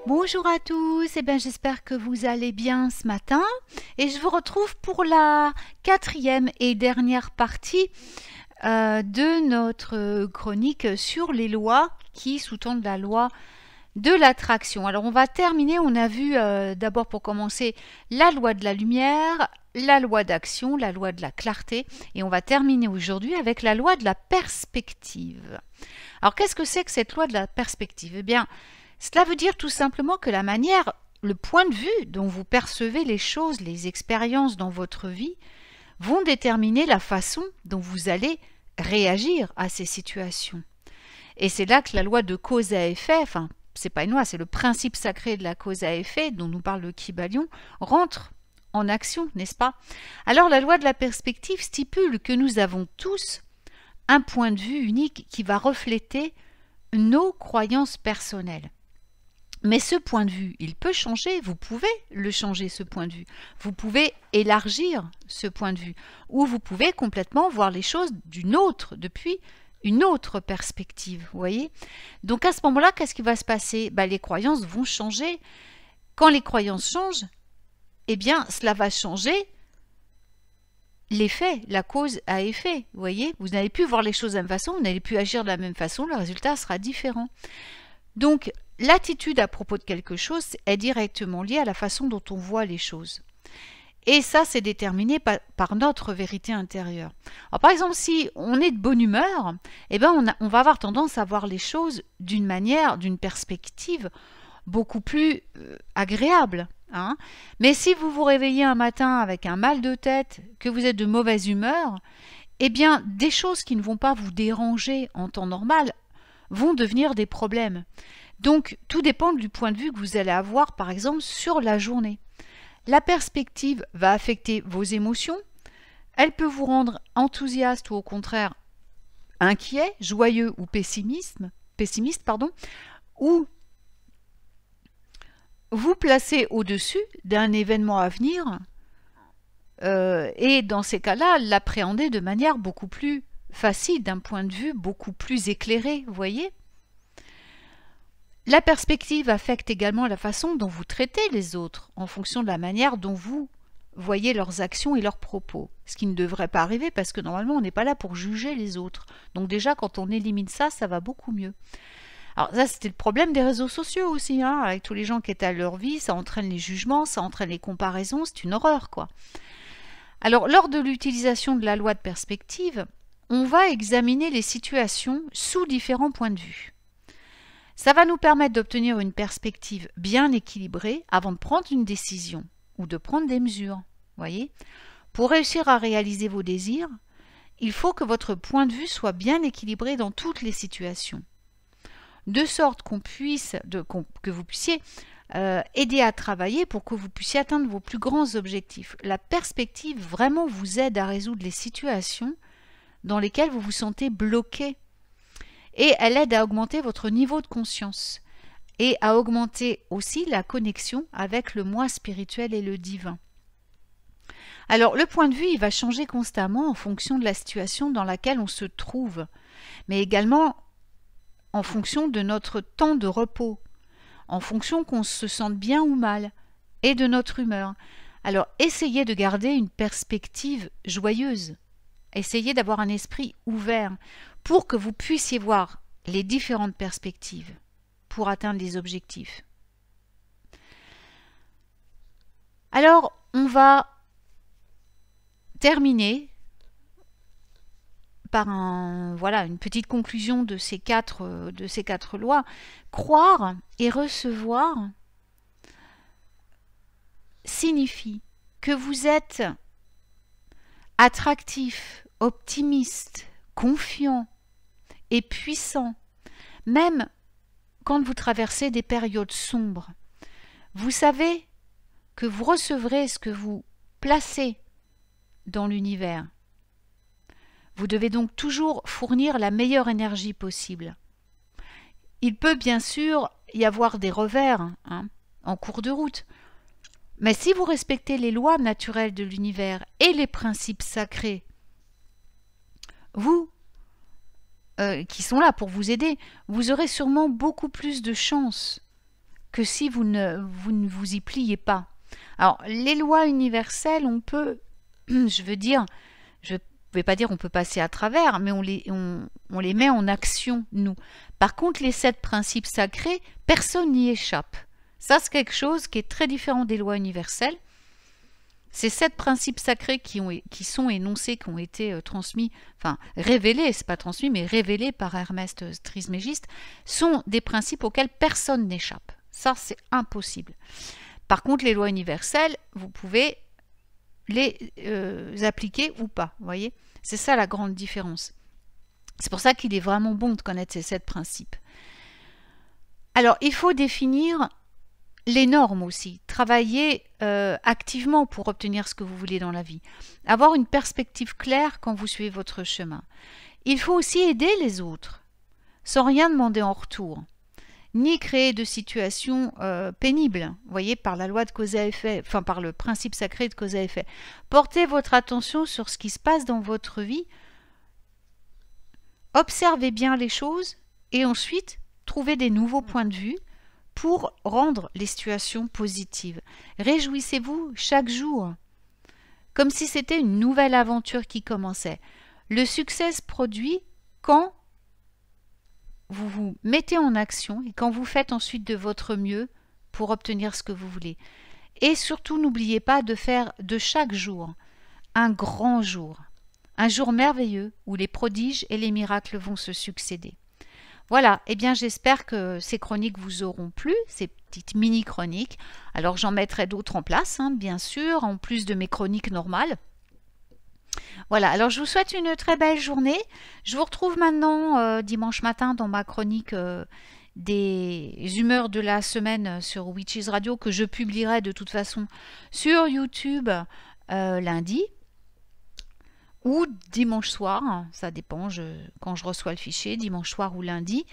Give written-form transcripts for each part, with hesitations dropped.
Bonjour à tous, j'espère que vous allez bien ce matin et je vous retrouve pour la quatrième et dernière partie de notre chronique sur les lois qui sous-tendent la loi de l'attraction. Alors on va terminer, on a vu d'abord pour commencer la loi de la lumière, la loi d'action, la loi de la clarté et on va terminer aujourd'hui avec la loi de la perspective. Alors qu'est-ce que c'est que cette loi de la perspective? Eh bien, cela veut dire tout simplement que la manière, le point de vue dont vous percevez les choses, les expériences dans votre vie, vont déterminer la façon dont vous allez réagir à ces situations. Et c'est là que la loi de cause à effet, enfin, c'est pas une loi, c'est le principe sacré de la cause à effet dont nous parle le Kybalion, rentre en action, n'est-ce pas? Alors la loi de la perspective stipule que nous avons tous un point de vue unique qui va refléter nos croyances personnelles. Mais ce point de vue, il peut changer, vous pouvez le changer ce point de vue. Vous pouvez élargir ce point de vue ou vous pouvez complètement voir les choses depuis une autre perspective, vous voyez? Donc à ce moment-là, qu'est-ce qui va se passer? Les croyances vont changer. Quand les croyances changent, eh bien cela va changer l'effet, la cause à effet, vous voyez? Vous n'allez plus voir les choses de la même façon, vous n'allez plus agir de la même façon, le résultat sera différent. Donc, l'attitude à propos de quelque chose est directement liée à la façon dont on voit les choses. Et ça, c'est déterminé par notre vérité intérieure. Alors, par exemple, si on est de bonne humeur, eh ben on va avoir tendance à voir les choses d'une manière, d'une perspective beaucoup plus agréable. Hein. Mais si vous vous réveillez un matin avec un mal de tête, que vous êtes de mauvaise humeur, eh bien, des choses qui ne vont pas vous déranger en temps normal vont devenir des problèmes. Donc, tout dépend du point de vue que vous allez avoir, par exemple, sur la journée. La perspective va affecter vos émotions. Elle peut vous rendre enthousiaste ou au contraire inquiet, joyeux ou pessimiste, ou vous placer au-dessus d'un événement à venir et dans ces cas-là, l'appréhender de manière beaucoup plus facile, d'un point de vue beaucoup plus éclairé, vous voyez? La perspective affecte également la façon dont vous traitez les autres, en fonction de la manière dont vous voyez leurs actions et leurs propos. Ce qui ne devrait pas arriver parce que normalement on n'est pas là pour juger les autres. Donc déjà quand on élimine ça, ça va beaucoup mieux. Alors ça c'était le problème des réseaux sociaux aussi, hein, avec tous les gens qui étalent leur vie, ça entraîne les jugements, ça entraîne les comparaisons, c'est une horreur quoi. Alors lors de l'utilisation de la loi de perspective, on va examiner les situations sous différents points de vue. Ça va nous permettre d'obtenir une perspective bien équilibrée avant de prendre une décision ou de prendre des mesures. Voyez ? Pour réussir à réaliser vos désirs, il faut que votre point de vue soit bien équilibré dans toutes les situations, de sorte que vous puissiez aider à travailler pour que vous puissiez atteindre vos plus grands objectifs. La perspective vraiment vous aide à résoudre les situations dans lesquelles vous vous sentez bloqué. Et elle aide à augmenter votre niveau de conscience et à augmenter aussi la connexion avec le moi spirituel et le divin. Alors le point de vue, il va changer constamment en fonction de la situation dans laquelle on se trouve, mais également en fonction de notre temps de repos, en fonction qu'on se sente bien ou mal, et de notre humeur. Alors essayez de garder une perspective joyeuse. Essayez d'avoir un esprit ouvert pour que vous puissiez voir les différentes perspectives pour atteindre les objectifs. Alors, on va terminer par une petite conclusion de ces quatre lois. Croire et recevoir signifie que vous êtes attractif, optimiste, confiant et puissant, même quand vous traversez des périodes sombres. Vous savez que vous recevrez ce que vous placez dans l'univers. Vous devez donc toujours fournir la meilleure énergie possible. Il peut bien sûr y avoir des revers en cours de route, mais si vous respectez les lois naturelles de l'univers et les principes sacrés, vous, qui sont là pour vous aider, vous aurez sûrement beaucoup plus de chances que si vous ne vous y pliez pas. Alors, les lois universelles, on peut, je veux dire, je ne vais pas dire on peut passer à travers, mais on les met en action, nous. Par contre, les 7 principes sacrés, personne n'y échappe. Ça, c'est quelque chose qui est très différent des lois universelles. Ces 7 principes sacrés qui sont énoncés, qui ont été transmis, enfin révélés, c'est pas transmis, mais révélés par Hermès Trismégiste, sont des principes auxquels personne n'échappe. Ça, c'est impossible. Par contre, les lois universelles, vous pouvez les appliquer ou pas, vous voyez? C'est ça la grande différence. C'est pour ça qu'il est vraiment bon de connaître ces 7 principes. Alors, il faut définir les normes aussi, travailler activement pour obtenir ce que vous voulez dans la vie, avoir une perspective claire quand vous suivez votre chemin. Il faut aussi aider les autres, sans rien demander en retour, ni créer de situations pénibles, vous voyez, par la loi de cause à effet, enfin par le principe sacré de cause à effet. Portez votre attention sur ce qui se passe dans votre vie, observez bien les choses et ensuite trouvez des nouveaux points de vue pour rendre les situations positives. Réjouissez-vous chaque jour, comme si c'était une nouvelle aventure qui commençait. Le succès se produit quand vous vous mettez en action et quand vous faites ensuite de votre mieux pour obtenir ce que vous voulez. Et surtout, n'oubliez pas de faire de chaque jour un grand jour, un jour merveilleux où les prodiges et les miracles vont se succéder. Voilà, eh bien j'espère que ces chroniques vous auront plu, ces petites mini-chroniques. Alors j'en mettrai d'autres en place, hein, bien sûr, en plus de mes chroniques normales. Voilà, alors je vous souhaite une très belle journée. Je vous retrouve maintenant dimanche matin dans ma chronique des humeurs de la semaine sur Witches Radio que je publierai de toute façon sur YouTube lundi. Ou dimanche soir, ça dépend quand je reçois le fichier, dimanche soir ou lundi.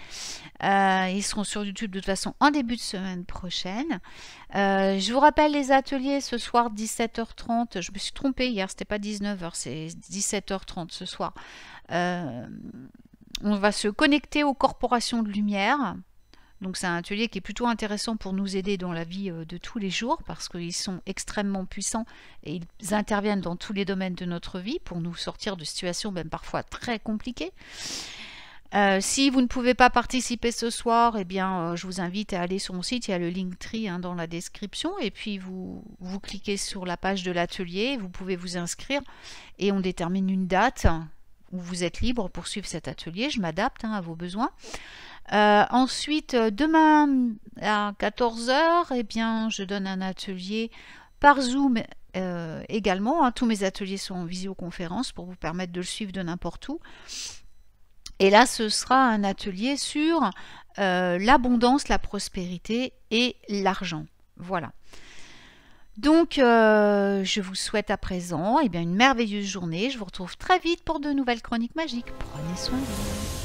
Ils seront sur YouTube de toute façon en début de semaine prochaine. Je vous rappelle les ateliers ce soir 17h30. Je me suis trompée hier, c'était pas 19h, c'est 17h30 ce soir. On va se connecter aux corporations de lumière. Donc c'est un atelier qui est plutôt intéressant pour nous aider dans la vie de tous les jours parce qu'ils sont extrêmement puissants et ils interviennent dans tous les domaines de notre vie pour nous sortir de situations même parfois très compliquées. Si vous ne pouvez pas participer ce soir, eh bien, je vous invite à aller sur mon site, il y a le Linktree dans la description et puis vous cliquez sur la page de l'atelier, vous pouvez vous inscrire et on détermine une date où vous êtes libre pour suivre cet atelier. Je m'adapte à vos besoins. Ensuite, demain à 14h, eh bien, je donne un atelier par Zoom également. Tous mes ateliers sont en visioconférence pour vous permettre de le suivre de n'importe où. Et là, ce sera un atelier sur l'abondance, la prospérité et l'argent. Voilà. Donc, je vous souhaite à présent une merveilleuse journée. Je vous retrouve très vite pour de nouvelles chroniques magiques. Prenez soin de vous.